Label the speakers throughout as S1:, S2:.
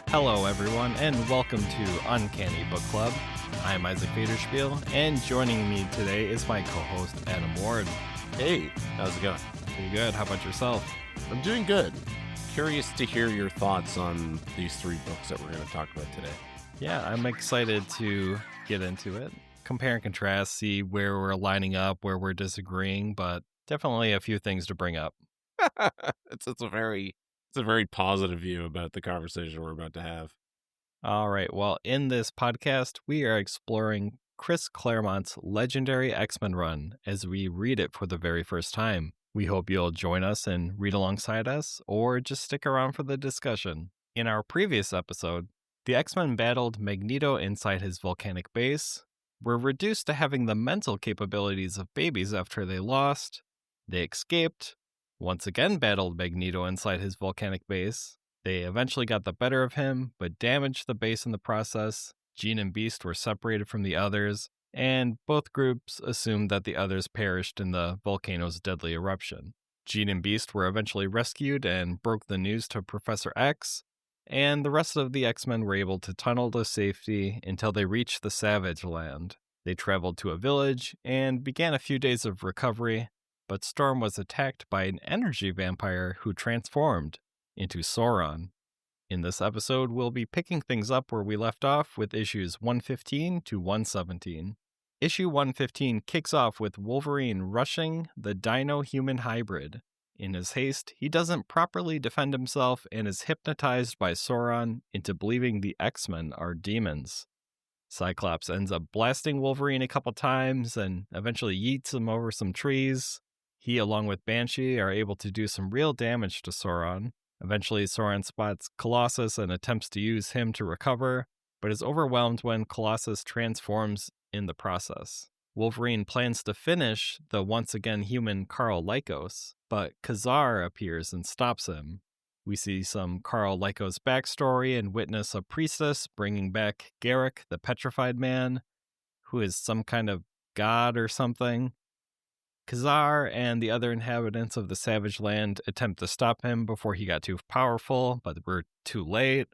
S1: Hello, everyone, and welcome to Uncanny Book Club. I'm Isaac Vaderspiel, and joining me today is my co-host, Adam Ward.
S2: Hey, how's it going?
S1: Pretty good. How about yourself?
S2: I'm doing good. Curious to hear your thoughts on these three books that we're going to talk about today.
S1: Yeah, I'm excited to get into it. Compare and contrast, see where we're lining up, where we're disagreeing, but definitely a few things to bring up.
S2: It's a very positive view about the conversation we're about to have.
S1: All right. Well, in this podcast, we are exploring Chris Claremont's legendary X-Men run as we read it for the very first time. We hope you'll join us and read alongside us, or just stick around for the discussion. In our previous episode, the X-Men battled Magneto inside his volcanic base, were reduced to having the mental capabilities of babies after they lost, they escaped, once again battled Magneto inside his volcanic base. They eventually got the better of him, but damaged the base in the process. Jean and Beast were separated from the others, and both groups assumed that the others perished in the volcano's deadly eruption. Jean and Beast were eventually rescued and broke the news to Professor X, and the rest of the X-Men were able to tunnel to safety until they reached the Savage Land. They traveled to a village and began a few days of recovery, but Storm was attacked by an energy vampire who transformed into Sauron. In this episode, we'll be picking things up where we left off with issues 115 to 117. Issue 115 kicks off with Wolverine rushing the Dino-Human hybrid. In his haste, he doesn't properly defend himself and is hypnotized by Sauron into believing the X-Men are demons. Cyclops ends up blasting Wolverine a couple times and eventually yeets him over some trees. He, along with Banshee, are able to do some real damage to Sauron. Eventually, Sauron spots Colossus and attempts to use him to recover, but is overwhelmed when Colossus transforms in the process. Wolverine plans to finish the once-again human Karl Lykos, but Ka Zar appears and stops him. We see some Karl Lykos backstory and witness a priestess bringing back Garokk the Petrified Man, who is some kind of god or something. Ka Zar and the other inhabitants of the Savage Land attempt to stop him before he got too powerful, but we're too late.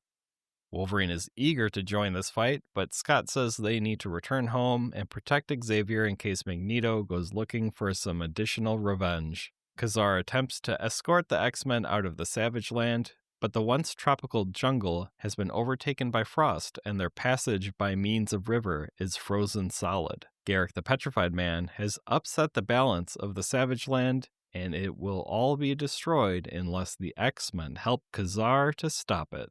S1: Wolverine is eager to join this fight, but Scott says they need to return home and protect Xavier in case Magneto goes looking for some additional revenge. Ka Zar attempts to escort the X-Men out of the Savage Land, but the once tropical jungle has been overtaken by frost and their passage by means of river is frozen solid. Garokk the Petrified Man has upset the balance of the Savage Land, and it will all be destroyed unless the X-Men help Ka Zar to stop it.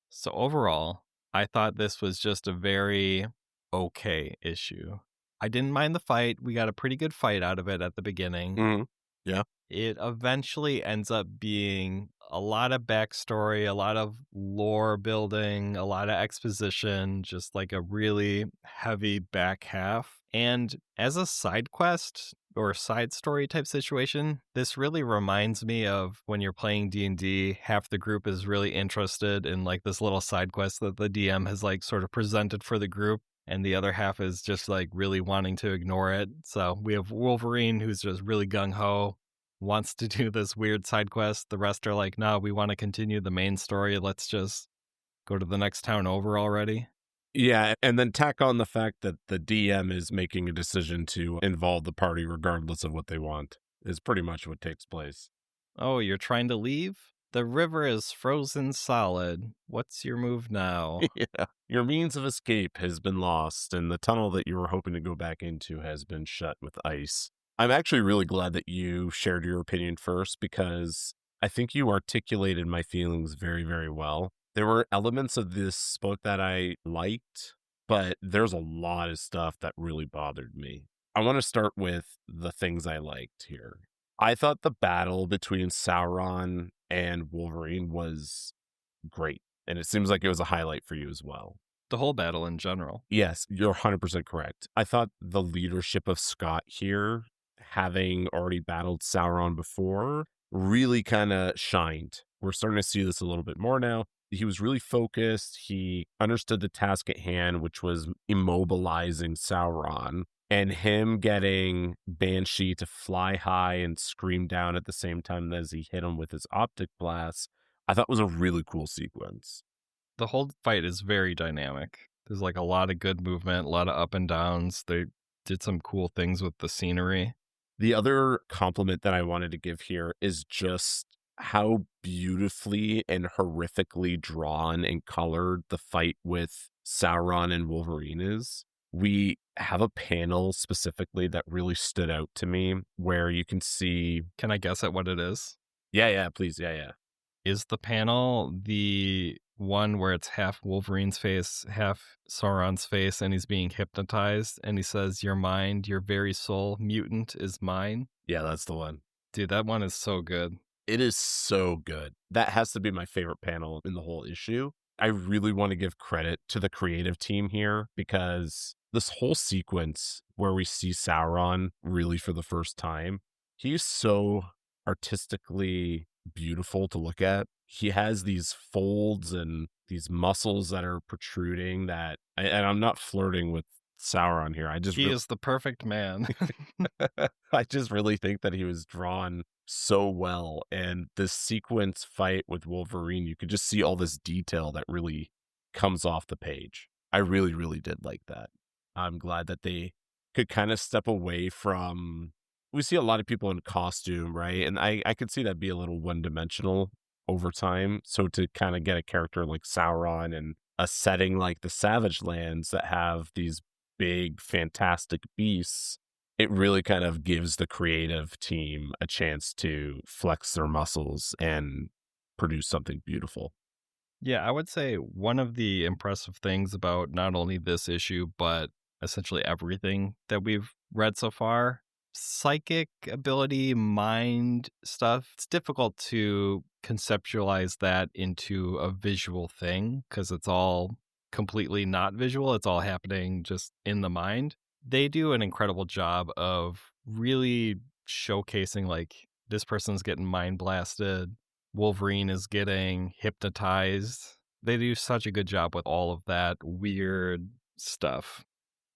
S1: So overall, I thought this was just a very okay issue. I didn't mind the fight. We got a pretty good fight out of it at the beginning.
S2: Mm-hmm. Yeah.
S1: It eventually ends up being a lot of backstory, a lot of lore building, a lot of exposition, just like a really heavy back half. And as a side quest or side story type situation, this really reminds me of when you're playing D&D, half the group is really interested in like this little side quest that the DM has like sort of presented for the group, and the other half is just like really wanting to ignore it. So we have Wolverine, who's just really gung-ho, wants to do this weird side quest. The rest are like, no, we want to continue the main story. Let's just go to the next town over already.
S2: Yeah, and then tack on the fact that the DM is making a decision to involve the party regardless of what they want is pretty much what takes place.
S1: Oh, you're trying to leave? The river is frozen solid. What's your move now?
S2: Yeah. Your means of escape has been lost, and the tunnel that you were hoping to go back into has been shut with ice. I'm actually really glad that you shared your opinion first, because I think you articulated my feelings very, very well. There were elements of this book that I liked, but there's a lot of stuff that really bothered me. I want to start with the things I liked here. I thought the battle between Sauron and Wolverine was great, and it seems like it was a highlight for you as well.
S1: The whole battle in general.
S2: Yes, you're 100% correct. I thought the leadership of Scott here, having already battled Sauron before, really kind of shined. We're starting to see this a little bit more now. He was really focused. He understood the task at hand, which was immobilizing Sauron. And him getting Banshee to fly high and scream down at the same time as he hit him with his optic blast I thought was a really cool sequence.
S1: The whole fight is very dynamic. There's like a lot of good movement, a lot of up and downs. They did some cool things with the scenery.
S2: The other compliment that I wanted to give here is just how beautifully and horrifically drawn and colored the fight with Sauron and Wolverine is. We have a panel specifically that really stood out to me where you can see.
S1: Can I guess at what it is?
S2: Yeah, please. Yeah.
S1: Is the panel the one where it's half Wolverine's face, half Sauron's face, and he's being hypnotized, and he says, "Your mind, your very soul, mutant, is mine"?
S2: Yeah, that's the one.
S1: Dude, that one is so good.
S2: It is so good. That has to be my favorite panel in the whole issue. I really want to give credit to the creative team here because this whole sequence where we see Sauron really for the first time, he's so artistically beautiful to look at. He has these folds and these muscles that are protruding and I'm not flirting with Sauron here.
S1: He is the perfect man.
S2: I just really think that he was drawn so well. And this sequence fight with Wolverine, you could just see all this detail that really comes off the page. I really, really did like that. I'm glad that they could kind of step away from. We see a lot of people in costume, right? And I could see that be a little one-dimensional over time. So to kind of get a character like Sauron and a setting like the Savage Lands that have these big, fantastic beasts, it really kind of gives the creative team a chance to flex their muscles and produce something beautiful.
S1: Yeah, I would say one of the impressive things about not only this issue, but essentially everything that we've read so far, psychic ability, mind stuff, it's difficult to conceptualize that into a visual thing because it's all completely not visual. It's all happening just in the mind. They do an incredible job of really showcasing like this person's getting mind blasted. Wolverine is getting hypnotized. They do such a good job with all of that weird stuff.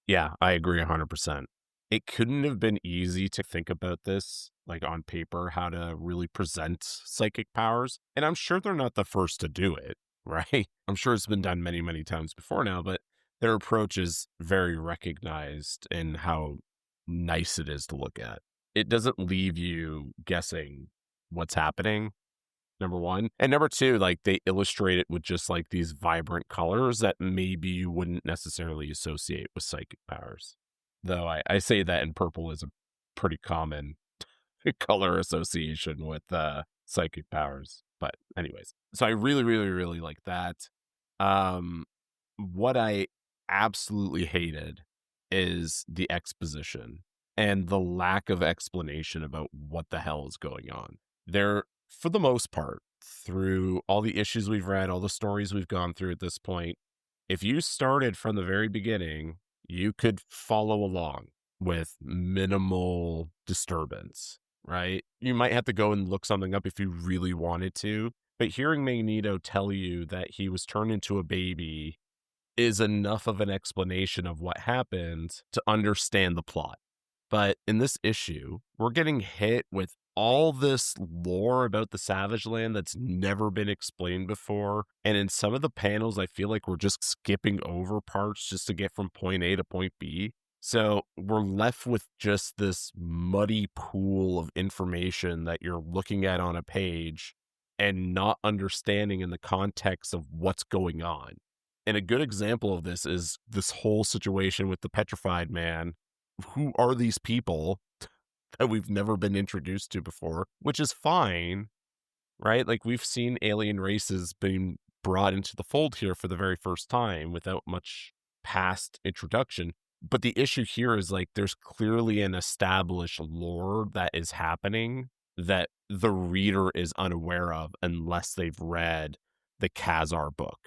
S2: Yeah, I agree 100%. It couldn't have been easy to think about this, like on paper, how to really present psychic powers. And I'm sure they're not the first to do it, right? I'm sure it's been done many, many times before now, but their approach is very recognized in how nice it is to look at. It doesn't leave you guessing what's happening, number one. And number two, like they illustrate it with just like these vibrant colors that maybe you wouldn't necessarily associate with psychic powers. Though I say that in purple is a pretty common color association with psychic powers. But anyways, so I really, really, really like that. What I absolutely hated is the exposition and the lack of explanation about what the hell is going on. There, for the most part, through all the issues we've read, all the stories we've gone through at this point, if you started from the very beginning, you could follow along with minimal disturbance, right? You might have to go and look something up if you really wanted to, but hearing Magneto tell you that he was turned into a baby is enough of an explanation of what happened to understand the plot. But in this issue, we're getting hit with all this lore about the Savage Land that's never been explained before. And in some of the panels, I feel like we're just skipping over parts just to get from point A to point B. So we're left with just this muddy pool of information that you're looking at on a page and not understanding in the context of what's going on. And a good example of this is this whole situation with the Petrified Man. Who are these people that we've never been introduced to before, which is fine, right? Like we've seen alien races being brought into the fold here for the very first time without much past introduction. But the issue here is like there's clearly an established lore that is happening that the reader is unaware of unless they've read the Ka Zar book.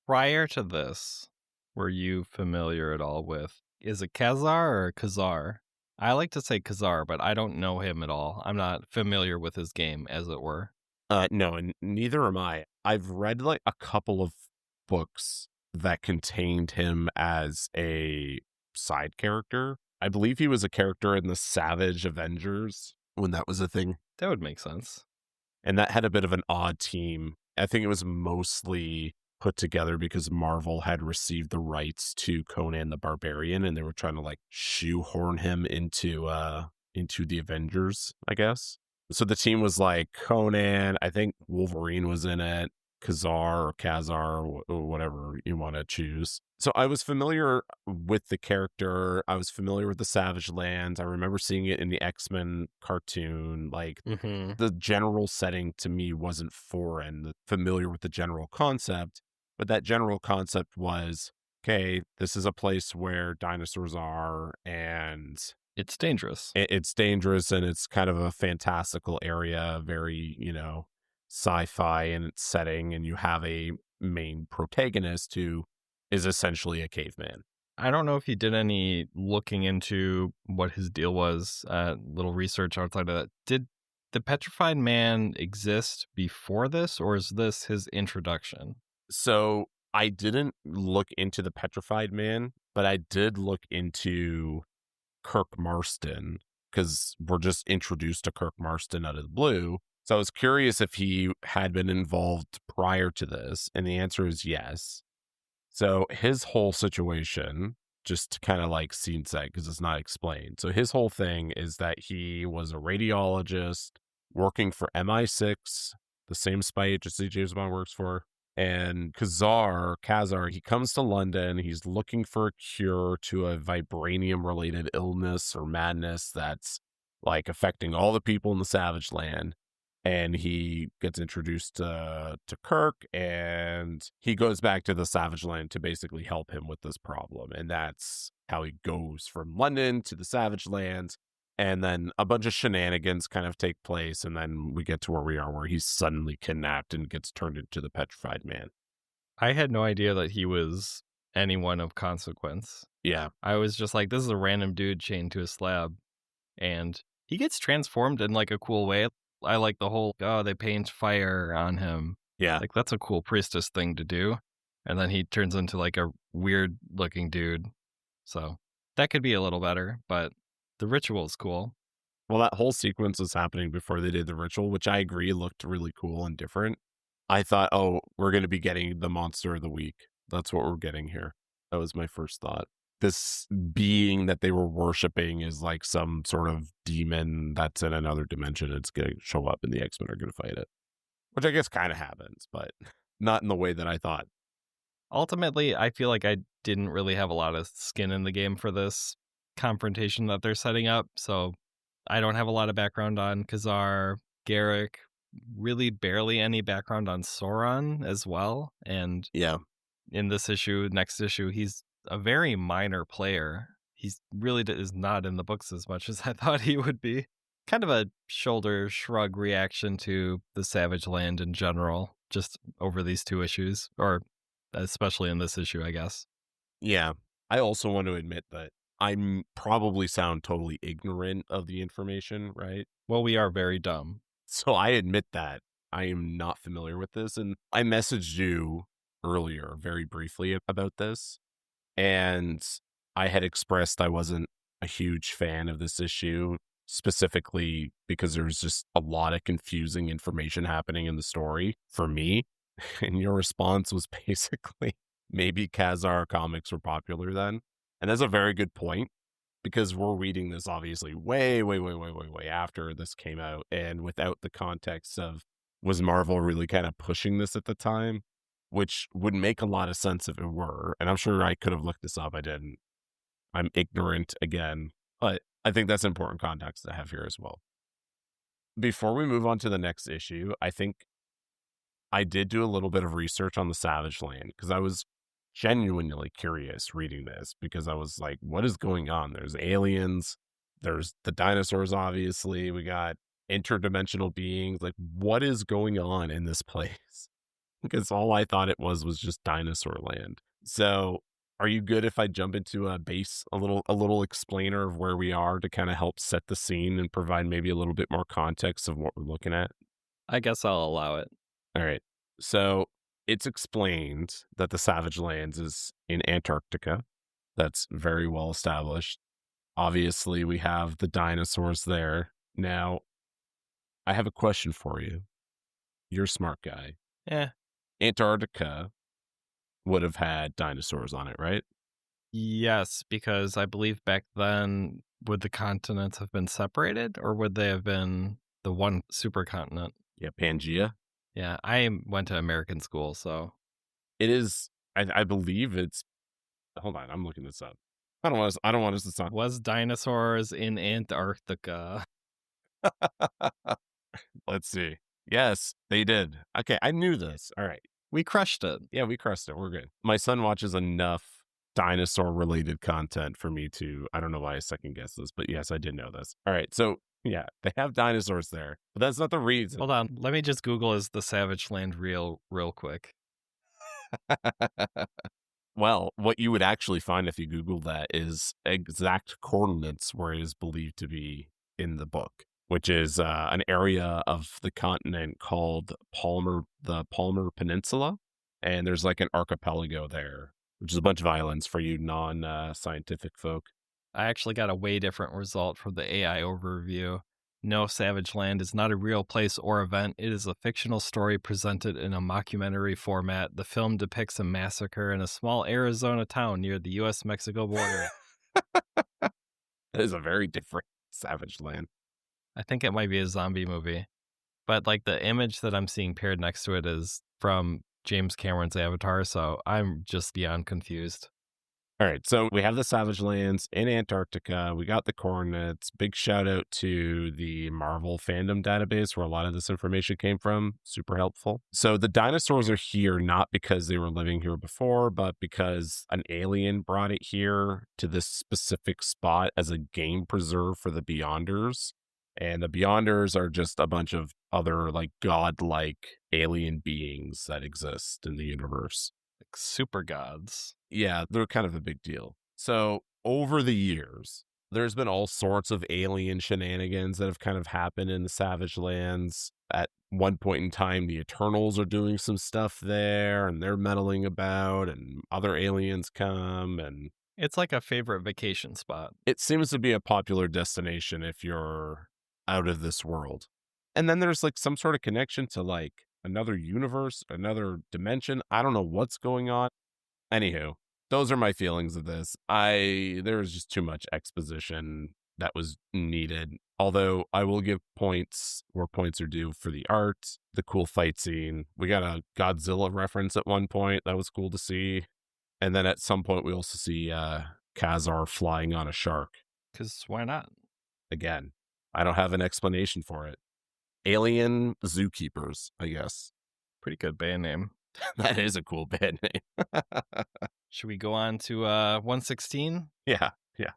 S1: Prior to this, were you familiar at all with, is it Ka Zar or Ka Zar? I like to say Ka Zar, but I don't know him at all. I'm not familiar with his game, as it were.
S2: No, and neither am I. I've read like a couple of books that contained him as a side character. I believe he was a character in the Savage Avengers when that was a thing.
S1: That would make sense.
S2: And that had a bit of an odd team. I think it was mostly put together because Marvel had received the rights to Conan the Barbarian, and they were trying to like shoehorn him into the Avengers, I guess. So the team was like Conan, I think Wolverine was in it, Kazar or Kazar, or whatever you want to choose. So I was familiar with the character. I was familiar with the Savage Lands. I remember seeing it in the X-Men cartoon. Like the general setting to me wasn't foreign, familiar with the general concept, but that general concept was, okay, this is a place where dinosaurs are, and
S1: It's dangerous.
S2: it's dangerous, and it's kind of a fantastical area, very, sci-fi in its setting, and you have a main protagonist who is essentially a caveman.
S1: I don't know if he did any looking into what his deal was, little research outside of that. Did the Petrified Man exist before this, or is this his introduction?
S2: So I didn't look into the Petrified Man, but I did look into Kirk Marston, because we're just introduced to Kirk Marston out of the blue. So I was curious if he had been involved prior to this, and the answer is yes. So his whole situation, just to kind of like scene set because it's not explained. So his whole thing is that he was a radiologist working for MI6, the same spy agency James Bond works for. And Kazar, he comes to London. He's looking for a cure to a vibranium-related illness or madness that's like affecting all the people in the Savage Land. And he gets introduced to Kirk, and he goes back to the Savage Land to basically help him with this problem. And that's how he goes from London to the Savage Land. And then a bunch of shenanigans kind of take place. And then we get to where we are, where he's suddenly kidnapped and gets turned into the Petrified Man.
S1: I had no idea that he was anyone of consequence.
S2: Yeah.
S1: I was just like, this is a random dude chained to a slab. And he gets transformed in like a cool way. I like the whole, they paint fire on him.
S2: Yeah.
S1: Like, that's a cool priestess thing to do. And then he turns into like a weird looking dude. So that could be a little better, but the ritual is cool.
S2: Well, that whole sequence was happening before they did the ritual, which I agree looked really cool and different. I thought, oh, we're going to be getting the monster of the week. That's what we're getting here. That was my first thought. This being that they were worshiping is like some sort of demon that's in another dimension. It's going to show up and the X-Men are going to fight it, which I guess kind of happens, but not in the way that I thought.
S1: Ultimately, I feel like I didn't really have a lot of skin in the game for this confrontation that they're setting up. So I don't have a lot of background on Ka Zar, Garokk, really barely any background on Sauron as well. And
S2: yeah,
S1: in this issue, next issue, he's a very minor player. He's really is not in the books as much as I thought he would be. Kind of a shoulder shrug reaction to the Savage Land in general, just over these two issues, or especially in this issue, I guess.
S2: Yeah. I also want to admit that I probably sound totally ignorant of the information, right?
S1: Well, we are very dumb.
S2: So I admit that I am not familiar with this. And I messaged you earlier very briefly about this. And I had expressed I wasn't a huge fan of this issue, specifically because there's just a lot of confusing information happening in the story for me. And your response was basically, maybe Ka Zar comics were popular then. And that's a very good point, because we're reading this obviously way after this came out, and without the context of, was Marvel really kind of pushing this at the time, which would make a lot of sense if it were. And I'm sure I could have looked this up. I didn't. I'm ignorant again, but I think that's important context to have here as well. Before we move on to the next issue, I think I did do a little bit of research on the Savage Land, because I was genuinely curious reading this, because I was like, what is going on? There's aliens, there's the dinosaurs, obviously, we got interdimensional beings. Like, what is going on in this place? Because all I thought it was just dinosaur land. So are you good if I jump into a little explainer of where we are to kind of help set the scene and provide maybe a little bit more context of what we're looking at?
S1: I guess I'll allow it.
S2: All right. So it's explained that the Savage Lands is in Antarctica. That's very well established. Obviously, we have the dinosaurs there. Now, I have a question for you. You're a smart guy.
S1: Eh,
S2: Antarctica would have had dinosaurs on it, right?
S1: yes, because I believe back then, would the continents have been separated or would they have been the one supercontinent?
S2: Yeah, Pangea.
S1: Yeah, I went to American school, so
S2: It is. I believe it's. Hold on, I'm looking this up. I don't want us to sound.
S1: was dinosaurs in Antarctica.
S2: Let's see. Yes, they did. Okay, I knew this. All right.
S1: We crushed it.
S2: Yeah, we crushed it. We're good. My son watches enough dinosaur related content for me to. I don't know why I second guess this, but yes, I did know this. All right. So, yeah, they have dinosaurs there, but that's not the reason.
S1: Hold on, let me just Google is the Savage Land real quick.
S2: Well, what you would actually find if you Google that is exact coordinates where it is believed to be in the book, which is an area of the continent called the Palmer Peninsula. And there's like an archipelago there, which is a bunch of islands for you non-scientific folk.
S1: I actually got a way different result from the AI overview. No, Savage Land is not a real place or event. It is a fictional story presented in a mockumentary format. The film depicts a massacre in a small Arizona town near the U.S.-Mexico border.
S2: That is a very different Savage Land.
S1: I think it might be a zombie movie. But like the image that I'm seeing paired next to it is from James Cameron's Avatar, so I'm just beyond confused.
S2: All right, so we have the Savage Lands in Antarctica. We got the coordinates. Big shout out to the Marvel fandom database where a lot of this information came from. Super helpful. So the dinosaurs are here not because they were living here before, but because an alien brought it here to this specific spot as a game preserve for the Beyonders. And the Beyonders are just a bunch of other like godlike alien beings that exist in the universe.
S1: Like super gods.
S2: Yeah, they're kind of a big deal. So over the years, there's been all sorts of alien shenanigans that have kind of happened in the Savage Lands. At one point in time, the Eternals are doing some stuff there and they're meddling about, and other aliens come, and
S1: It's like a favorite vacation spot.
S2: it seems to be a popular destination if you're out of this world. And then there's like some sort of connection to like another universe, another dimension. I don't know what's going on. Anywho, those are my feelings of this. There was just too much exposition that was needed. Although I will give points where points are due for the art, the cool fight scene. We got a Godzilla reference at one point. That was cool to see. And then at some point we also see Ka Zar flying on a shark.
S1: Because why not?
S2: Again, I don't have an explanation for it. Alien zookeepers, I guess.
S1: Pretty good band name.
S2: That is a cool band name.
S1: Should we go on to 116?
S2: Yeah,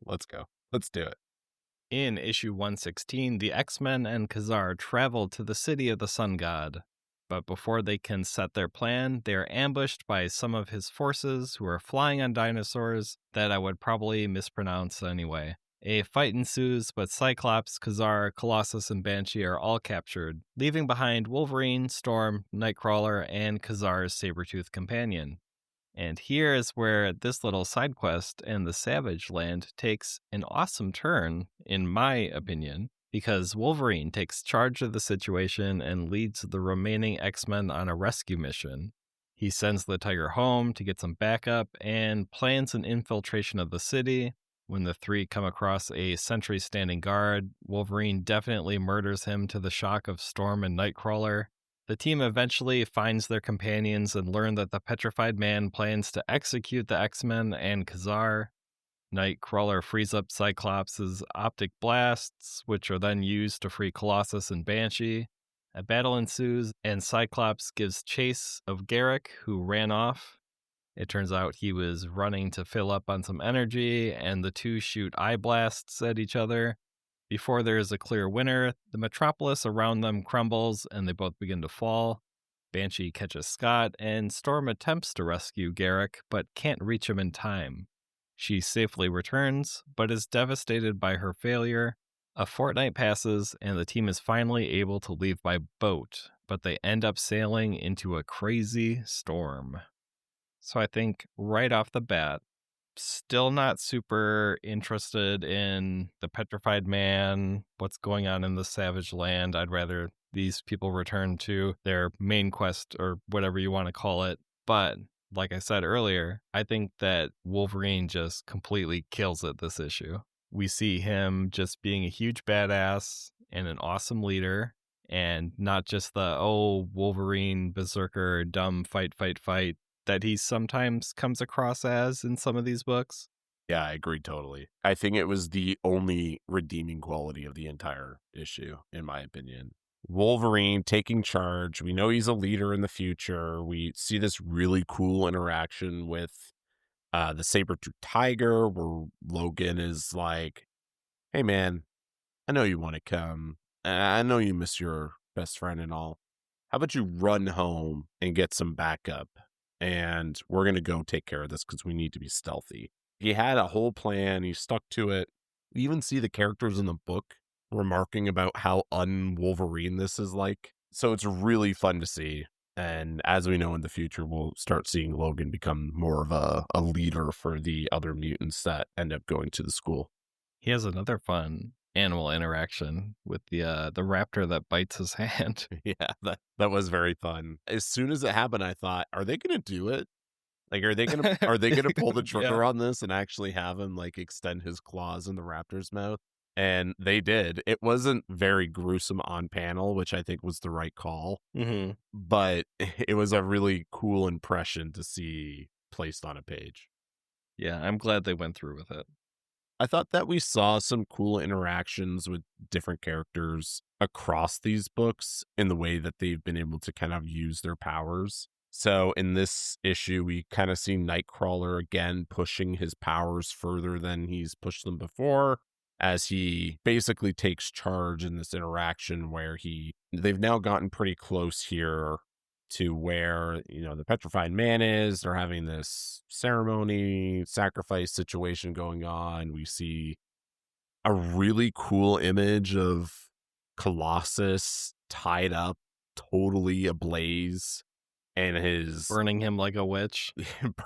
S2: let's go. Let's do it.
S1: In issue 116, the X-Men and Ka Zar travel to the city of the sun god. But before they can set their plan, they are ambushed by some of his forces who are flying on dinosaurs that I would probably mispronounce anyway. A fight ensues, but Cyclops, Ka Zar, Colossus, and Banshee are all captured, leaving behind Wolverine, Storm, Nightcrawler, and Ka Zar's saber-toothed companion. And here is where this little side quest in the Savage Land takes an awesome turn, in my opinion, because Wolverine takes charge of the situation and leads the remaining X-Men on a rescue mission. He sends the Tiger home to get some backup and plans an infiltration of the city. When the three come across a sentry-standing guard, Wolverine definitely murders him to the shock of Storm and Nightcrawler. The team eventually finds their companions and learn that the Petrified Man plans to execute the X-Men and Ka Zar. Nightcrawler frees up Cyclops' optic blasts, which are then used to free Colossus and Banshee. A battle ensues, and Cyclops gives chase of Garokk, who ran off. It turns out he was running to fill up on some energy, and the two shoot eye blasts at each other. Before there is a clear winner, the metropolis around them crumbles, and they both begin to fall. Banshee catches Scott, and Storm attempts to rescue Garokk, but can't reach him in time. She safely returns, but is devastated by her failure. A fortnight passes, and the team is finally able to leave by boat, but they end up sailing into a crazy storm. So I think right off the bat, still not super interested in the Petrified Man, what's going on in the Savage Land. I'd rather these people return to their main quest or whatever you want to call it. But like I said earlier, I think that Wolverine just completely kills it this issue. We see him just being a huge badass and an awesome leader, and not just the, oh, Wolverine, berserker, dumb, fight, fight, fight that he sometimes comes across as in some of these books.
S2: Yeah, I agree totally. I think it was the only redeeming quality of the entire issue, in my opinion. Wolverine taking charge. We know he's a leader in the future. We see this really cool interaction with the saber-tooth tiger, where Logan is like, hey, man, I know you want to come. I know you miss your best friend and all. How about you run home and get some backup? And we're going to go take care of this because we need to be stealthy. He had a whole plan. He stuck to it. We even see the characters in the book remarking about how un-Wolverine this is like. So it's really fun to see. And as we know in the future, we'll start seeing Logan become more of a leader for the other mutants that end up going to the school.
S1: He has another fun animal interaction with the raptor that bites his hand.
S2: Yeah, that was very fun. As soon as it happened, I thought, are they going to do it? Like, are they gonna pull the trigger on this and actually have him like extend his claws in the raptor's mouth? And they did. It wasn't very gruesome on panel, which I think was the right call.
S1: Mm-hmm.
S2: But it was a really cool impression to see placed on a page.
S1: Yeah, I'm glad they went through with it.
S2: I thought that we saw some cool interactions with different characters across these books in the way that they've been able to kind of use their powers. So in this issue, we kind of see Nightcrawler again pushing his powers further than he's pushed them before, as he basically takes charge in this interaction where they've now gotten pretty close here to where, the Petrified Man is. They're having this ceremony, sacrifice situation going on. We see a really cool image of Colossus tied up, totally ablaze, and
S1: burning him like a witch.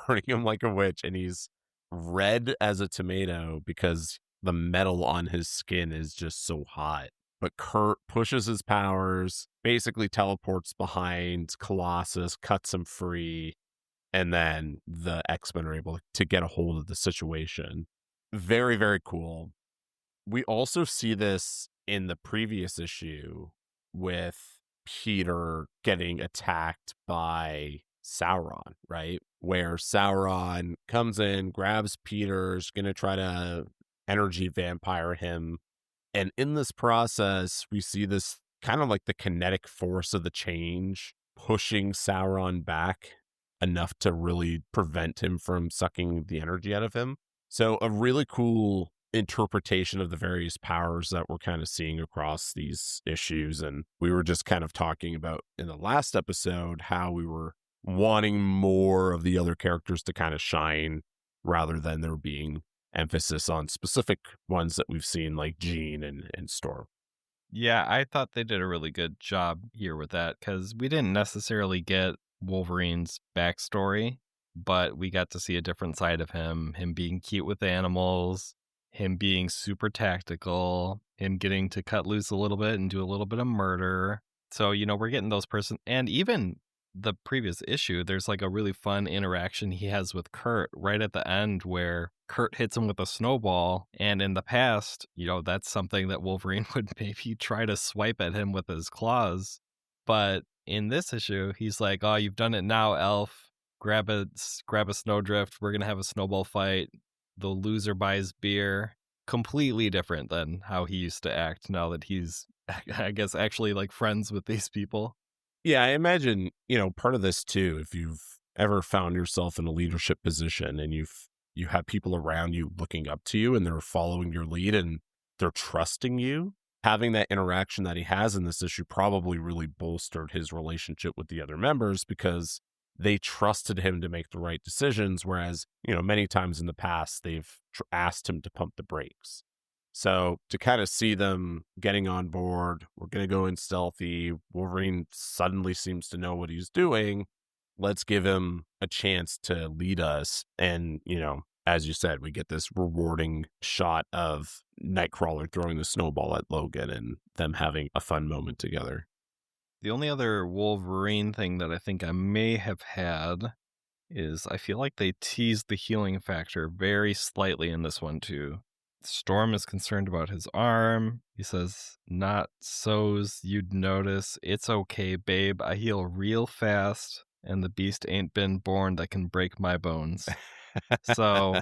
S2: burning him like a witch, and he's red as a tomato because the metal on his skin is just so hot. But Kurt pushes his powers, basically teleports behind Colossus, cuts him free, and then the X-Men are able to get a hold of the situation. Very, very cool. We also see this in the previous issue with Peter getting attacked by Sauron, right? Where Sauron comes in, grabs Peter's going to try to energy vampire him. And in this process, we see this kind of like the kinetic force of the change pushing Sauron back enough to really prevent him from sucking the energy out of him. So a really cool interpretation of the various powers that we're kind of seeing across these issues. And we were just kind of talking about in the last episode how we were wanting more of the other characters to kind of shine rather than there being emphasis on specific ones that we've seen like Jean and Storm.
S1: Yeah, I thought they did a really good job here with that because we didn't necessarily get Wolverine's backstory, but we got to see a different side of him being cute with animals, him being super tactical, him getting to cut loose a little bit and do a little bit of murder. So, we're getting those and even the previous issue, there's like a really fun interaction he has with Kurt right at the end where Kurt hits him with a snowball. And in the past, that's something that Wolverine would maybe try to swipe at him with his claws. But in this issue, he's like, oh, you've done it now, elf. Grab a snowdrift. We're going to have a snowball fight. The loser buys beer. Completely different than how he used to act now that he's, I guess, actually like friends with these people.
S2: Yeah, I imagine, part of this too, if you've ever found yourself in a leadership position and you have people around you looking up to you and they're following your lead and they're trusting you, having that interaction that he has in this issue probably really bolstered his relationship with the other members because they trusted him to make the right decisions. Whereas, many times in the past, they've asked him to pump the brakes. So to kind of see them getting on board, we're going to go in stealthy. Wolverine suddenly seems to know what he's doing. Let's give him a chance to lead us. And, as you said, we get this rewarding shot of Nightcrawler throwing the snowball at Logan and them having a fun moment together.
S1: The only other Wolverine thing that I think I may have had is I feel like they teased the healing factor very slightly in this one too. Storm is concerned about his arm. He says, "Not so's you'd notice. It's okay, babe. I heal real fast, and the beast ain't been born that can break my bones." So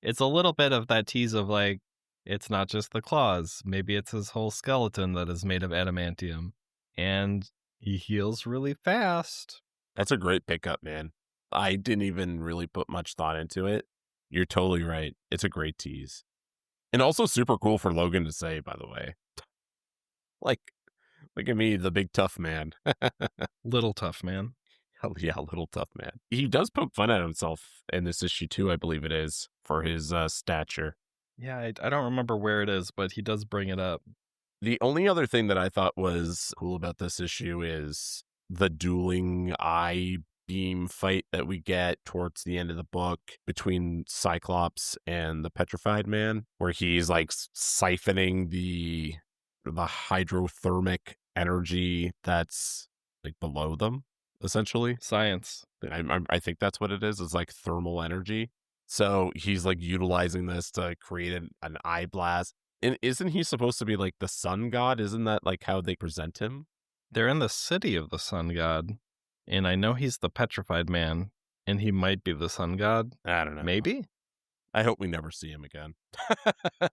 S1: it's a little bit of that tease of like, it's not just the claws. Maybe it's his whole skeleton that is made of adamantium. And he heals really fast.
S2: That's a great pickup, man. I didn't even really put much thought into it. You're totally right. It's a great tease. And also super cool for Logan to say, by the way. Like, look at me, the big tough man.
S1: Little tough, man.
S2: Hell yeah, little tough man. He does poke fun at himself in this issue too, I believe it is, for his stature.
S1: Yeah, I don't remember where it is, but he does bring it up.
S2: The only other thing that I thought was cool about this issue is the dueling eye beam fight that we get towards the end of the book between Cyclops and the Petrified Man, where he's like siphoning the hydrothermic energy that's like below them, essentially.
S1: Science.
S2: I think that's what it is. It's like thermal energy. So he's like utilizing this to create an eye blast. And isn't he supposed to be like the sun god? Isn't that like how they present him?
S1: They're in the city of the sun god, and I know he's the Petrified Man, and he might be the sun god.
S2: I don't know.
S1: Maybe?
S2: I hope we never see him again.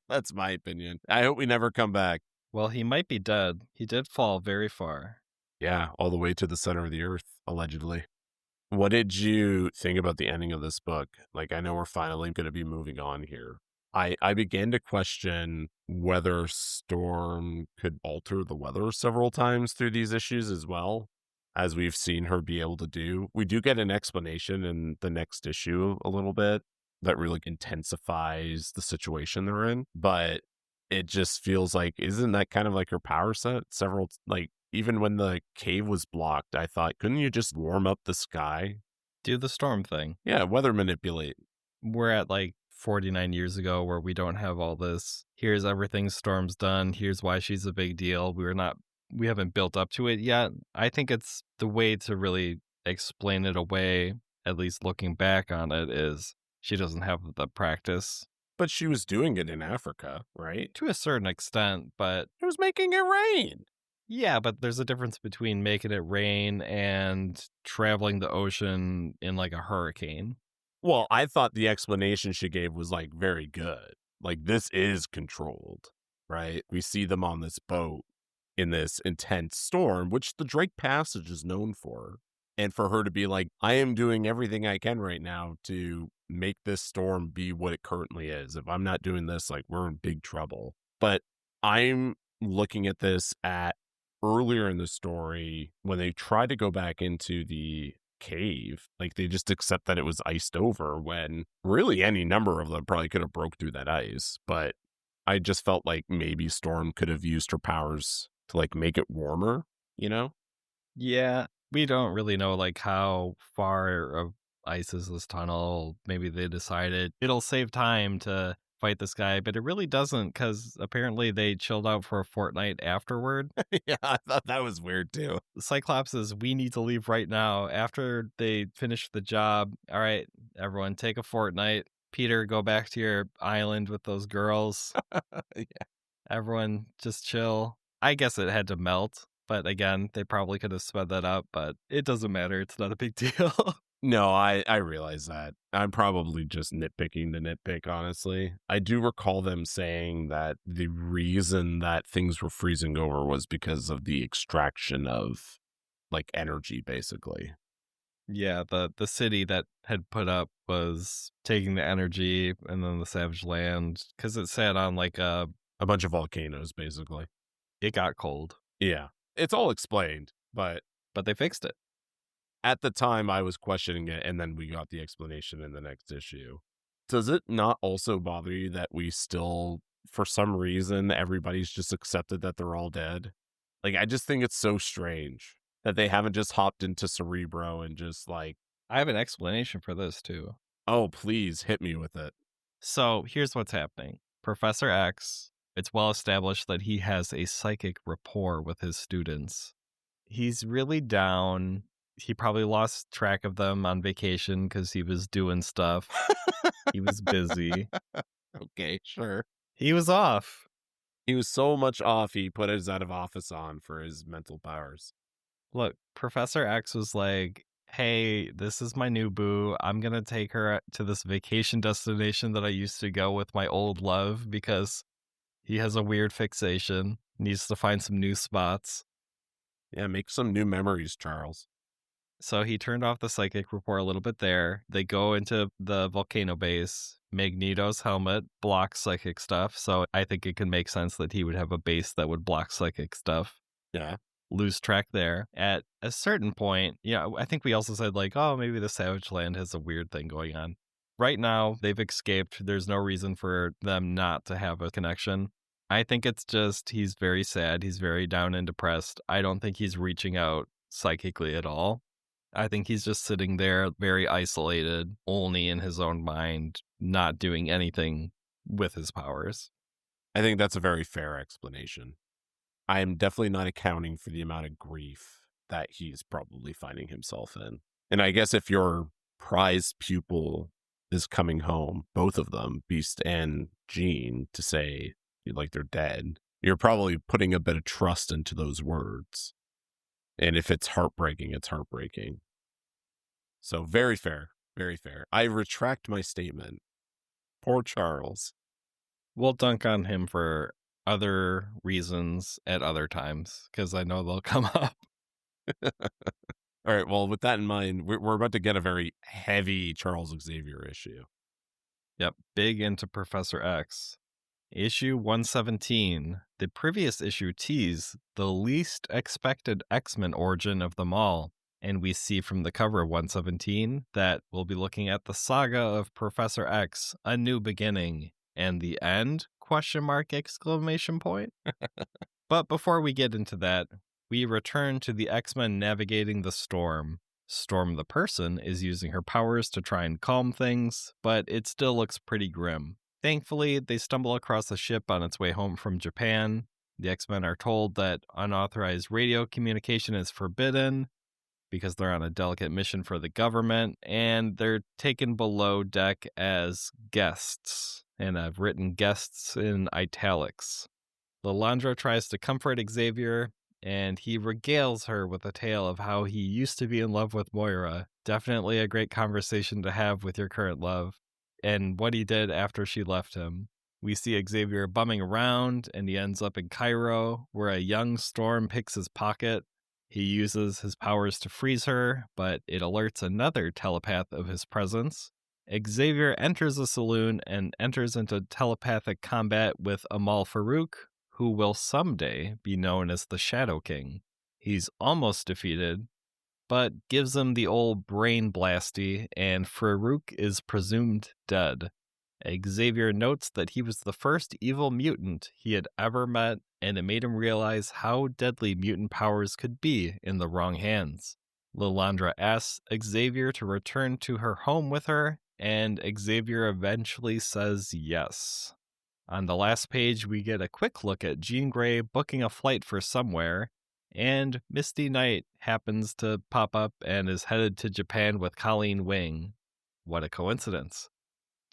S2: That's my opinion. I hope we never come back.
S1: Well, he might be dead. He did fall very far.
S2: Yeah, all the way to the center of the earth, allegedly. What did you think about the ending of this book? Like, I know we're finally going to be moving on here. I began to question whether Storm could alter the weather several times through these issues as well, as we've seen her be able to do. We do get an explanation in the next issue a little bit that really intensifies the situation they're in, but it just feels like, isn't that kind of like her power set? Several, like, even when the cave was blocked, I thought, couldn't you just warm up the sky?
S1: Do the storm thing.
S2: Yeah, weather manipulate.
S1: We're at like 49 years ago where we don't have all this. Here's everything Storm's done. Here's why she's a big deal. We haven't built up to it yet. I think it's the way to really explain it away, at least looking back on it, is she doesn't have the practice.
S2: But she was doing it in Africa, right?
S1: To a certain extent, but
S2: It was making it rain.
S1: yeah, but there's a difference between making it rain and traveling the ocean in like a hurricane.
S2: Well, I thought the explanation she gave was like very good. Like, this is controlled, right? We see them on this boat in this intense storm, which the Drake Passage is known for. And for her to be like, I am doing everything I can right now to make this storm be what it currently is. If I'm not doing this, like, we're in big trouble. But I'm looking at this at earlier in the story when they try to go back into the cave, like they just accept that it was iced over when really any number of them probably could have broke through that ice. But I just felt like maybe Storm could have used her powers to like make it warmer, you know?
S1: Yeah, we don't really know like how far of ice is this tunnel. Maybe they decided it'll save time to fight this guy, but it really doesn't because apparently they chilled out for a fortnight afterward.
S2: Yeah, I thought that was weird too.
S1: Cyclops says, "We need to leave right now." After they finish the job, all right, everyone take a fortnight. Peter, go back to your island with those girls.
S2: Yeah.
S1: Everyone just chill. I guess it had to melt, but again, they probably could have sped that up, but it doesn't matter. It's not a big deal.
S2: No, I realize that. I'm probably just nitpicking the nitpick, honestly. I do recall them saying that the reason that things were freezing over was because of the extraction of, like, energy, basically.
S1: Yeah, the city that had put up was taking the energy, and then the Savage Land, because it sat on like
S2: A bunch of volcanoes, basically.
S1: it got cold,
S2: Yeah. It's all explained, but
S1: but they fixed it.
S2: at the time I was questioning it, and then we got the explanation in the next issue. Does it not also bother you that we still, for some reason, everybody's just accepted that they're all dead? Like, I just think it's so strange that they haven't just hopped into Cerebro and just like,
S1: I have an explanation for this too.
S2: oh, please hit me with it.
S1: So here's what's happening. Professor X, it's well established that he has a psychic rapport with his students. He's really down. He probably lost track of them on vacation because he was doing stuff. He was busy.
S2: Okay, sure.
S1: He was off.
S2: He was so much off, he put his out of office on for his mental powers.
S1: Look, Professor X was like, hey, this is my new boo. I'm going to take her to this vacation destination that I used to go with my old love because he has a weird fixation, needs to find some new spots.
S2: Yeah, make some new memories, Charles.
S1: So he turned off the psychic report a little bit there. They go into the volcano base. Magneto's helmet blocks psychic stuff. So I think it can make sense that he would have a base that would block psychic stuff.
S2: Yeah.
S1: Lose track there. At a certain point, I think we also said, like, oh, maybe the Savage Land has a weird thing going on. Right now, they've escaped. There's no reason for them not to have a connection. I think it's just he's very sad. He's very down and depressed. I don't think he's reaching out psychically at all. I think he's just sitting there very isolated, only in his own mind, not doing anything with his powers.
S2: I think that's a very fair explanation. I am definitely not accounting for the amount of grief that he's probably finding himself in. And I guess if your prize pupil is coming home, both of them, Beast and Jean, to say like they're dead, you're probably putting a bit of trust into those words. And if it's heartbreaking, it's heartbreaking. So very fair, very fair. I retract my statement. Poor Charles.
S1: We'll dunk on him for other reasons at other times, because I know they'll come up.
S2: All right, well, with that in mind, we're about to get a very heavy Charles Xavier issue.
S1: Yep, big into Professor X. Issue 117. The previous issue teased the least expected X-Men origin of them all. And we see from the cover of 117 that we'll be looking at the saga of Professor X, A New Beginning, and the end? ? But before we get into that, we return to the X-Men navigating the storm. Storm the person is using her powers to try and calm things, but it still looks pretty grim. Thankfully, they stumble across a ship on its way home from Japan. The X-Men are told that unauthorized radio communication is forbidden because they're on a delicate mission for the government, and they're taken below deck as guests. And I've written guests in italics. Lilandra tries to comfort Xavier, and he regales her with a tale of how he used to be in love with Moira. Definitely a great conversation to have with your current love, and what he did after she left him. We see Xavier bumming around, and he ends up in Cairo, where a young Storm picks his pocket. He uses his powers to freeze her, but it alerts another telepath of his presence. Xavier enters the saloon and enters into telepathic combat with Amahl Farouk, who will someday be known as the Shadow King. He's almost defeated, but gives him the old brain blasty, and Farouk is presumed dead. Xavier notes that he was the first evil mutant he had ever met, and it made him realize how deadly mutant powers could be in the wrong hands. Lilandra asks Xavier to return to her home with her, and Xavier eventually says yes. On the last page, we get a quick look at Jean Grey booking a flight for somewhere, and Misty Knight happens to pop up and is headed to Japan with Colleen Wing. What a coincidence.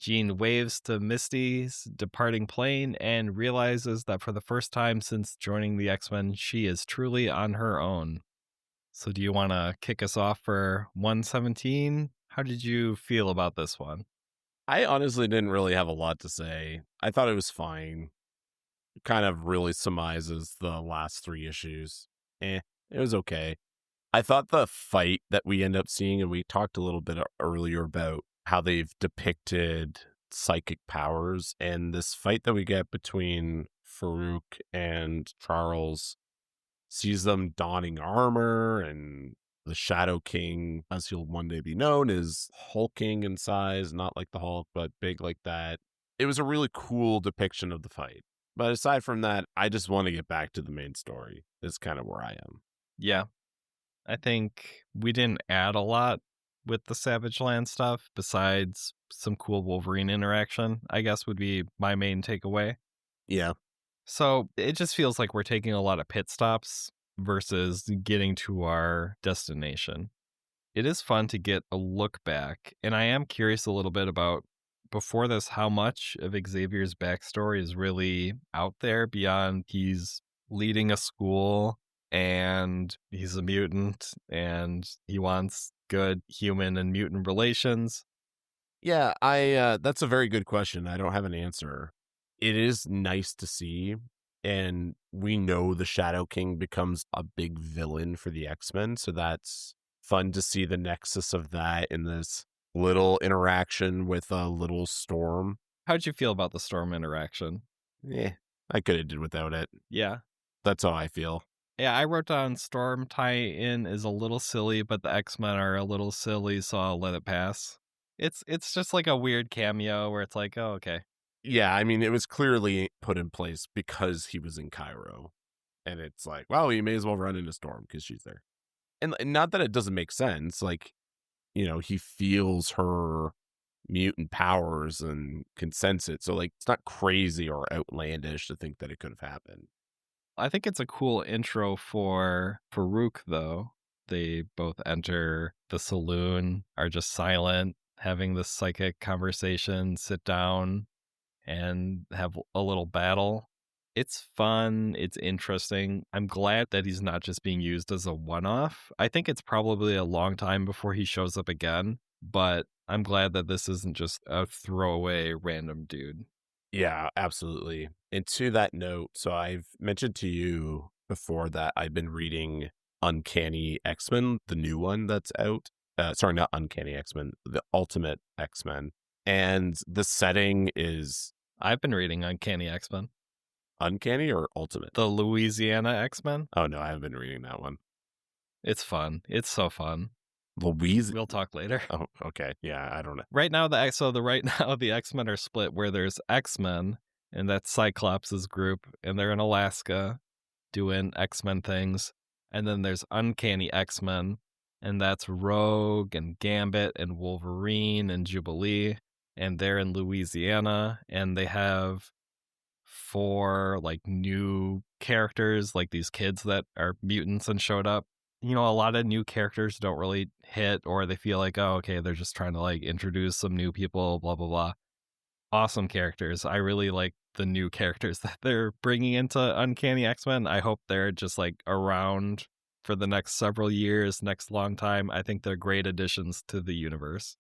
S1: Jean waves to Misty's departing plane and realizes that for the first time since joining the X-Men, she is truly on her own. So do you want to kick us off for 117? How did you feel about this one?
S2: I honestly didn't really have a lot to say. I thought it was fine. It kind of really surmises the last 3 issues. It was okay. I thought the fight that we end up seeing, and we talked a little bit earlier about how they've depicted psychic powers, and this fight that we get between Farouk and Charles sees them donning armor, and the Shadow King, as he'll one day be known, is hulking in size, not like the Hulk, but big like that. It was a really cool depiction of the fight. But aside from that, I just want to get back to the main story. Is kind of where I am.
S1: Yeah. I think we didn't add a lot with the Savage Land stuff besides some cool Wolverine interaction, I guess would be my main takeaway.
S2: Yeah.
S1: So it just feels like we're taking a lot of pit stops versus getting to our destination. It is fun to get a look back, and I am curious a little bit about before this how much of Xavier's backstory is really out there beyond he's leading a school and he's a mutant and he wants good human and mutant relations.
S2: Yeah, I that's a very good question. I don't have an answer. It is nice to see, and we know the Shadow King becomes a big villain for the X-Men, so that's fun to see the nexus of that in this little interaction with a little Storm.
S1: How'd you feel about the Storm interaction?
S2: I could have did without it.
S1: Yeah.
S2: That's how I feel.
S1: Yeah, I wrote down Storm tie-in is a little silly, but the X-Men are a little silly, so I'll let it pass. It's just like a weird cameo where it's like, oh, okay.
S2: Yeah, I mean, it was clearly put in place because he was in Cairo. And it's like, well, you may as well run into Storm because she's there. And not that it doesn't make sense. Like, he feels her mutant powers and can sense it. So, like, it's not crazy or outlandish to think that it could have happened.
S1: I think it's a cool intro for Farouk, though. They both enter the saloon, are just silent, having this psychic conversation, sit down, and have a little battle. It's fun. It's interesting. I'm glad that he's not just being used as a one-off. I think it's probably a long time before he shows up again, but I'm glad that this isn't just a throwaway random dude.
S2: Yeah, absolutely. And to that note, so I've mentioned to you before that I've been reading Uncanny X-Men, the new one that's out. Sorry, not Uncanny X-Men, the Ultimate X-Men. And the setting is
S1: I've been reading Uncanny X-Men.
S2: Uncanny or Ultimate?
S1: The Louisiana X-Men?
S2: Oh, no, I haven't been reading that one.
S1: It's fun. It's so fun. We'll talk later.
S2: Oh, okay. Yeah, I don't know.
S1: Right now, the X-Men are split where there's X-Men, and that's Cyclops' group, and they're in Alaska doing X-Men things. And then there's Uncanny X-Men, and that's Rogue and Gambit and Wolverine and Jubilee, and they're in Louisiana, and they have 4 like new characters, like these kids that are mutants and showed up. A lot of new characters don't really hit, or they feel like, oh, okay, they're just trying to like introduce some new people, blah, blah, blah. Awesome characters. I really like the new characters that they're bringing into Uncanny X-Men. I hope they're just like around for the next several years, next long time. I think they're great additions to the universe.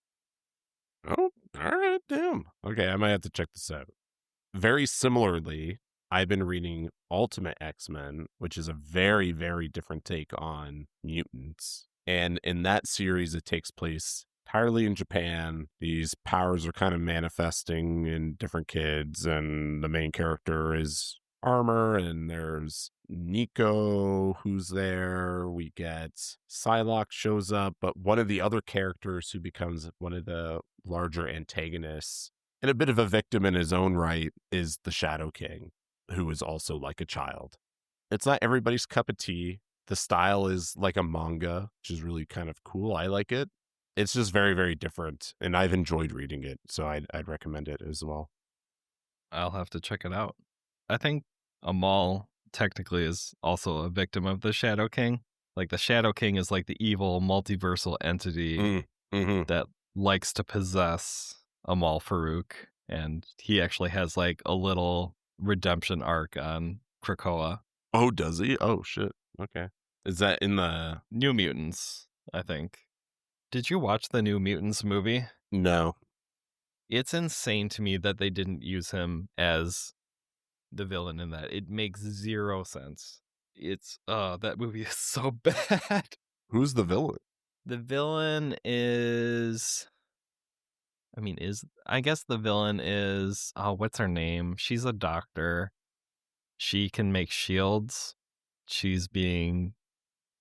S2: Oh, all right, damn. Okay, I might have to check this out. Very similarly, I've been reading Ultimate X-Men, which is a very, very different take on mutants. And in that series, it takes place entirely in Japan. These powers are kind of manifesting in different kids, and the main character is Armor, and there's Nico who's there. We get Psylocke shows up, but one of the other characters who becomes one of the larger antagonists and a bit of a victim in his own right is the Shadow King, who is also like a child. It's not everybody's cup of tea. The style is like a manga, which is really kind of cool. I like it. It's just very, very different, and I've enjoyed reading it, so I'd recommend it as well.
S1: I'll have to check it out. I think Amahl technically is also a victim of the Shadow King. Like the Shadow King is like the evil multiversal entity that likes to possess Amahl Farouk, and he actually has like a little redemption arc on Krakoa.
S2: Oh, does he? Oh, shit. Okay. Is that in the
S1: New Mutants, I think. Did you watch the New Mutants movie?
S2: No.
S1: It's insane to me that they didn't use him as the villain in that. It makes zero sense. It's that movie is so bad.
S2: Who's the villain?
S1: The villain is I guess the villain is what's her name? She's a doctor. She can make shields. She's being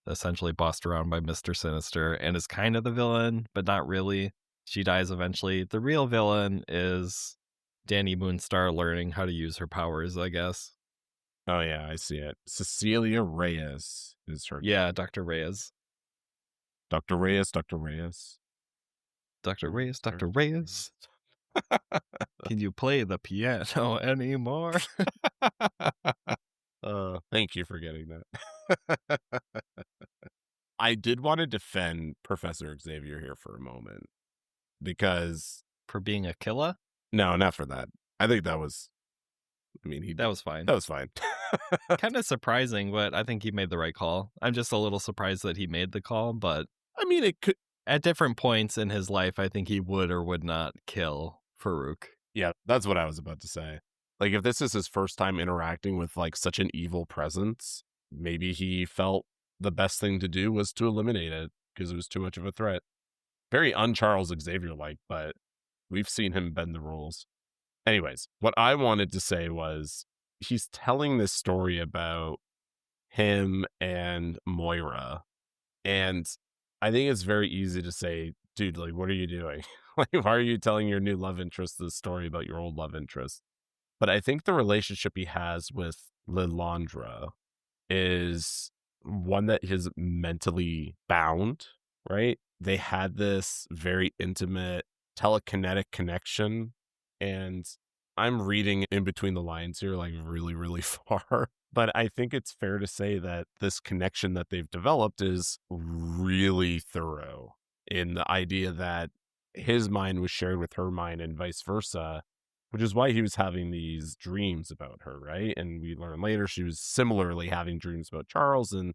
S1: essentially bossed around by Mr. Sinister and is kind of the villain, but not really. She dies eventually. The real villain is Danny Moonstar learning how to use her powers, I guess.
S2: Oh, yeah, I see it. Cecilia Reyes is her.
S1: Yeah, Dr. Reyes.
S2: Dr. Reyes, Dr. Reyes.
S1: Dr. Reyes, Dr. Reyes. Can you play the piano anymore?
S2: Thank you for getting that. I did want to defend Professor Xavier here for a moment because
S1: For being a killer?
S2: no, not for that. I think that was,
S1: That was fine.
S2: that was fine.
S1: Kind of surprising, but I think he made the right call. I'm just a little surprised that he made the call, but
S2: I mean, it could.
S1: at different points in his life, I think he would or would not kill Farouk.
S2: Yeah, that's what I was about to say. Like, if this is his first time interacting with like such an evil presence, maybe he felt the best thing to do was to eliminate it because it was too much of a threat. Very un-Charles Xavier-like, but we've seen him bend the rules. Anyways, what I wanted to say was he's telling this story about him and Moira. And I think it's very easy to say, dude, like, what are you doing? Like, why are you telling your new love interest this story about your old love interest? But I think the relationship he has with Lilandra is one that is mentally bound, right? They had this very intimate telekinetic connection. And I'm reading in between the lines here, like really, really far. But I think it's fair to say that this connection that they've developed is really thorough in the idea that his mind was shared with her mind and vice versa, which is why he was having these dreams about her, right? And we learn later she was similarly having dreams about Charles, and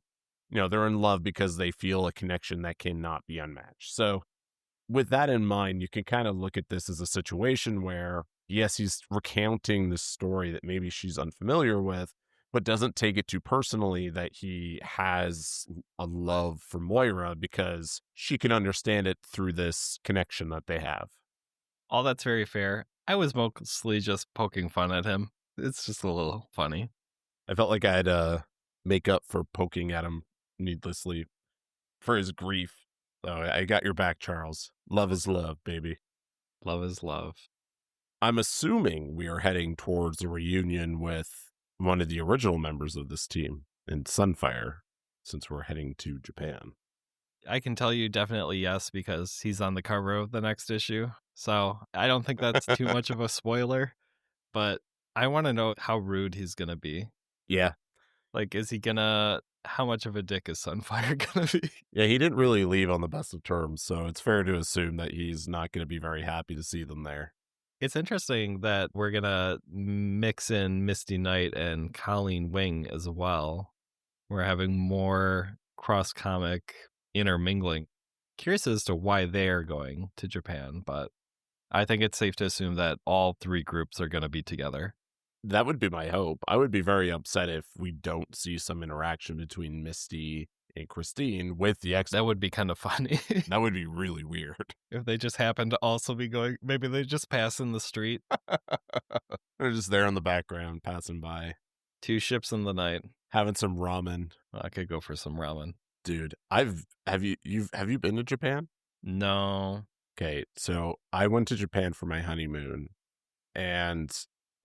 S2: they're in love because they feel a connection that cannot be unmatched. So with that in mind, you can kind of look at this as a situation where, yes, he's recounting this story that maybe she's unfamiliar with, but doesn't take it too personally that he has a love for Moira because she can understand it through this connection that they have.
S1: All that's very fair. I was mostly just poking fun at him. It's just a little funny.
S2: I felt like I had to make up for poking at him needlessly for his grief. So I got your back, Charles. Love is love, baby.
S1: Love is love.
S2: I'm assuming we are heading towards a reunion with one of the original members of this team in Sunfire, since we're heading to Japan.
S1: I can tell you definitely yes, because he's on the cover of the next issue. So I don't think that's too much of a spoiler, but I want to know how rude he's going to be.
S2: Yeah.
S1: Like, how much of a dick is Sunfire going to be?
S2: Yeah, he didn't really leave on the best of terms, so it's fair to assume that he's not going to be very happy to see them there.
S1: It's interesting that we're going to mix in Misty Knight and Colleen Wing as well. We're having more cross-comic intermingling. Curious as to why they're going to Japan, but I think it's safe to assume that all three groups are going to be together.
S2: That would be my hope. I would be very upset if we don't see some interaction between Misty and Christine with the X.
S1: That would be kind of funny.
S2: That would be really weird.
S1: If they just happen to also be going, maybe they just pass in the street.
S2: They're just there in the background, passing by.
S1: Two ships in the night.
S2: Having some ramen.
S1: I could go for some ramen.
S2: Dude, have you been to Japan?
S1: No.
S2: Okay, so I went to Japan for my honeymoon and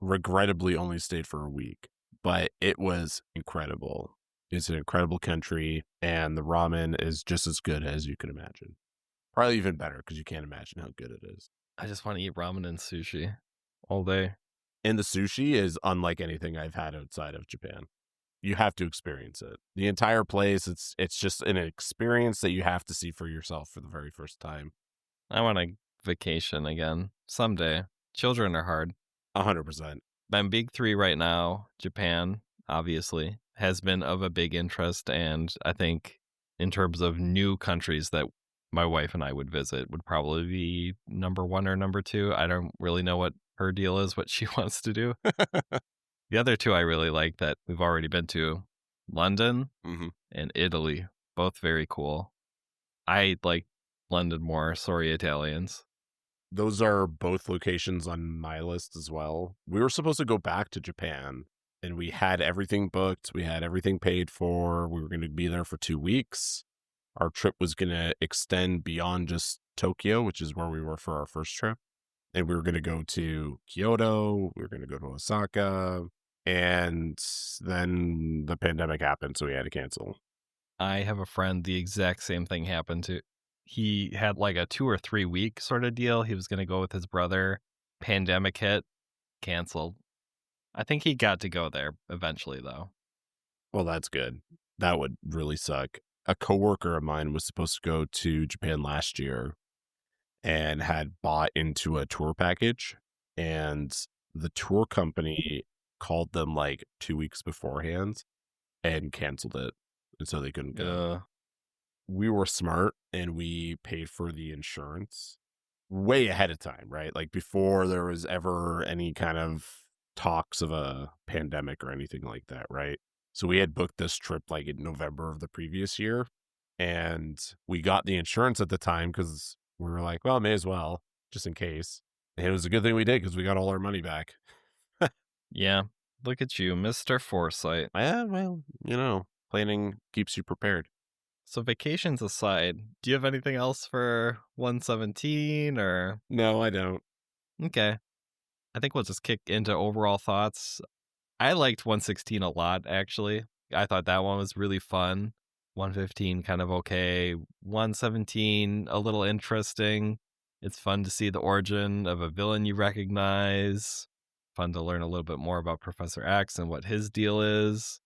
S2: regrettably only stayed for a week, but it was incredible. It's an incredible country, and the ramen is just as good as you can imagine. Probably even better because you can't imagine how good it is.
S1: I just want to eat ramen and sushi all day.
S2: And the sushi is unlike anything I've had outside of Japan. You have to experience it. The entire place, it's just an experience that you have to see for yourself for the very first time.
S1: I want a vacation again someday. Children are hard.
S2: 100%.
S1: My big three right now, Japan, obviously, has been of a big interest. And I think in terms of new countries that my wife and I would visit would probably be number one or number two. I don't really know what her deal is, what she wants to do. The other two I really like that we've already been to, London and Italy, both very cool. I like London more. Sorry, Italians.
S2: Those are both locations on my list as well. We were supposed to go back to Japan, and we had everything booked. We had everything paid for. We were going to be there for 2 weeks. Our trip was going to extend beyond just Tokyo, which is where we were for our first trip. And we were going to go to Kyoto. We were going to go to Osaka. And then the pandemic happened, so we had to cancel.
S1: I have a friend, the exact same thing happened to. He had like a 2 or 3 week sort of deal. He was going to go with his brother. Pandemic hit, canceled. I think he got to go there eventually, though.
S2: Well, that's good. That would really suck. A coworker of mine was supposed to go to Japan last year and had bought into a tour package, and the tour company called them like 2 weeks beforehand and canceled it, and so they couldn't go. We were smart and we paid for the insurance way ahead of time, right? Like before there was ever any kind of talks of a pandemic or anything like that, right? So we had booked this trip like in November of the previous year, and we got the insurance at the time because we were like, well, may as well, just in case. And it was a good thing we did because we got all our money back.
S1: Yeah. Look at you, Mr. Foresight.
S2: Yeah, well, planning keeps you prepared.
S1: So vacations aside, do you have anything else for 117 or?
S2: No, I don't.
S1: Okay. I think we'll just kick into overall thoughts. I liked 116 a lot, actually. I thought that one was really fun. 115 kind of okay. 117 a little interesting. It's fun to see the origin of a villain you recognize. Fun to learn a little bit more about Professor X and what his deal is.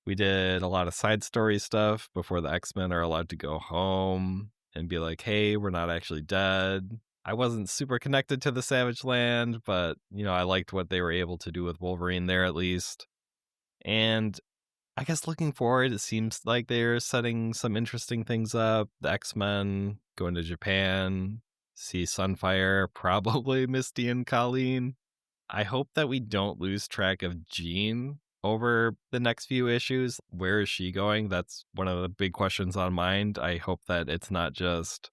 S1: We did a lot of side story stuff before the X-Men are allowed to go home and be like, hey, we're not actually dead. I wasn't super connected to the Savage Land, but, I liked what they were able to do with Wolverine there at least. And I guess looking forward, it seems like they're setting some interesting things up. The X-Men going to Japan, see Sunfire, probably Misty and Colleen. I hope that we don't lose track of Jean over the next few issues. Where is she going? That's one of the big questions on mind. I hope that it's not just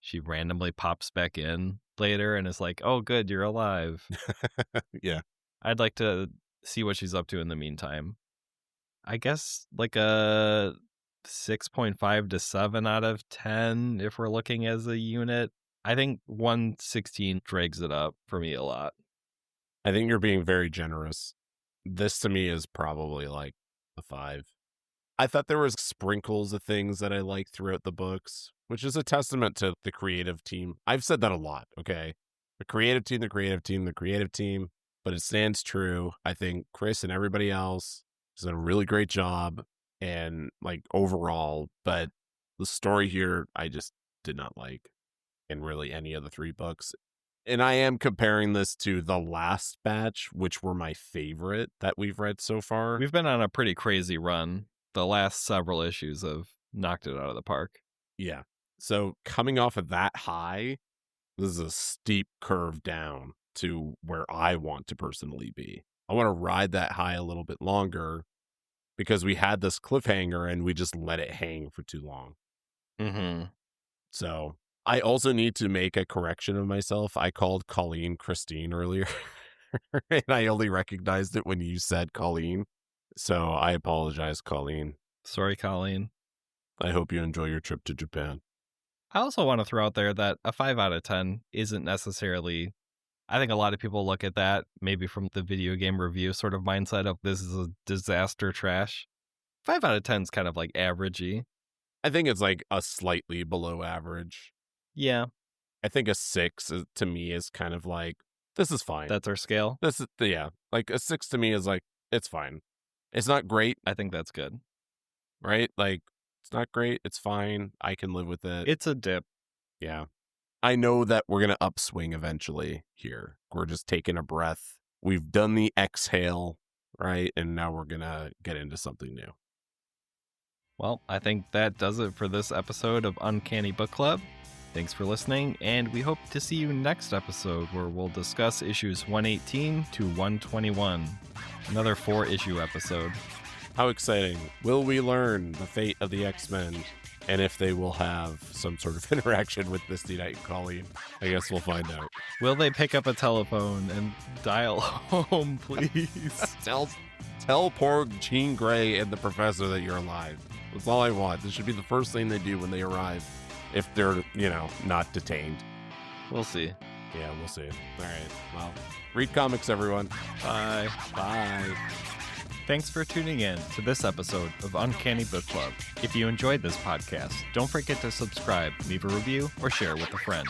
S1: she randomly pops back in later and is like, oh, good, you're alive.
S2: Yeah.
S1: I'd like to see what she's up to in the meantime. I guess like a 6.5 to 7 out of 10 if we're looking as a unit. I think 116 drags it up for me a lot.
S2: I think you're being very generous. This to me is probably like a 5. I thought there was sprinkles of things that I liked throughout the books, which is a testament to the creative team. I've said that a lot, okay? The creative team, but it stands true. I think Chris and everybody else has done a really great job and like overall, but the story here I just did not like in really any of the 3 books. And I am comparing this to the last batch, which were my favorite that we've read so far.
S1: We've been on a pretty crazy run. The last several issues have knocked it out of the park.
S2: Yeah. So coming off of that high, this is a steep curve down to where I want to personally be. I want to ride that high a little bit longer because we had this cliffhanger and we just let it hang for too long.
S1: Mm-hmm.
S2: So I also need to make a correction of myself. I called Colleen Christine earlier, and I only recognized it when you said Colleen. So I apologize, Colleen.
S1: Sorry, Colleen.
S2: I hope you enjoy your trip to Japan.
S1: I also want to throw out there that a 5 out of 10 isn't necessarily... I think a lot of people look at that maybe from the video game review sort of mindset of this is a disaster trash. 5 out of 10 is kind of like averagey.
S2: I think it's like a slightly below average.
S1: Yeah.
S2: I think a 6 to me is kind of like, this is fine.
S1: That's our scale?
S2: This is, yeah. Like a 6 to me is like, it's fine. It's not great.
S1: I think that's good.
S2: Right? Like, it's not great. It's fine. I can live with it.
S1: It's a dip.
S2: Yeah. I know that we're going to upswing eventually here. We're just taking a breath. We've done the exhale, right? And now we're going to get into something new.
S1: Well, I think that does it for this episode of Uncanny Book Club. Thanks for listening, and we hope to see you next episode where we'll discuss issues 118 to 121. Another 4-issue episode.
S2: How exciting. Will we learn the fate of the X-Men and if they will have some sort of interaction with Misty Knight and Colleen? I guess we'll find out.
S1: Will they pick up a telephone and dial home, please?
S2: Tell poor Jean Grey and the professor that you're alive. That's all I want. This should be the first thing they do when they arrive. If they're, not detained.
S1: We'll see.
S2: Yeah, we'll see. All right. Well, read comics, everyone.
S1: Bye.
S2: Bye.
S1: Thanks for tuning in to this episode of Uncanny Book Club. If you enjoyed this podcast, don't forget to subscribe, leave a review, or share with a friend.